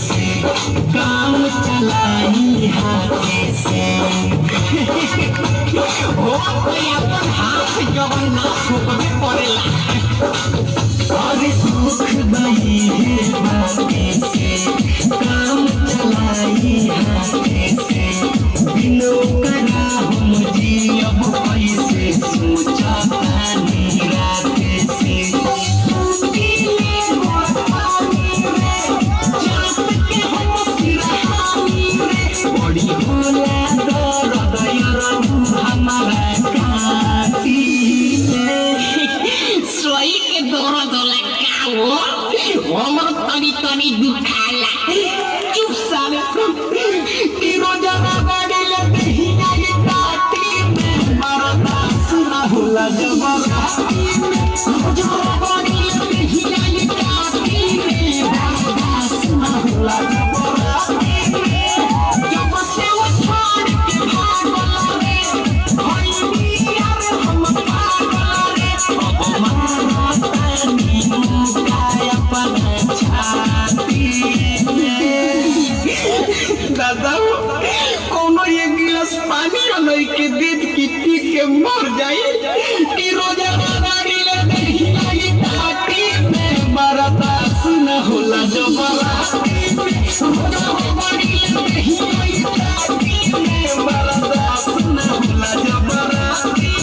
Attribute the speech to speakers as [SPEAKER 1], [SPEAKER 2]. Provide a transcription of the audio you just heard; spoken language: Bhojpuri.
[SPEAKER 1] काम चलाई हाथे से हो अपन हाथ जवन ना छुपे पड़ेला अरे दुख बही है बाते से काम चलाई हाथे से बिनो करा हम जी अब कैसे सोचा पानी राते से तनी तनी दुखाला चुप साले तीनों जना गाड़ी लेते ही आगे पार्टी में बर्दाश्त ना होला जबरदस्ती में जना गाड़ी लेते ही आगे पार्टी में बर्दाश्त ना होला जबरदस्ती में जब से वो छोड़ के भागल रे भाई यार हम पागल रे अब मारा पानी मुकाय अपन दादा कोनो एक गिलास पानी नहीं के दूध की पी के मर जाए कि रोजाना गाड़ी ले नहीं पार्टी में बर्दाश्त न होला जबरदस्ती रोजाना गाड़ी ले नहीं पार्टी में बर्दाश्त न होला जबरदस्ती।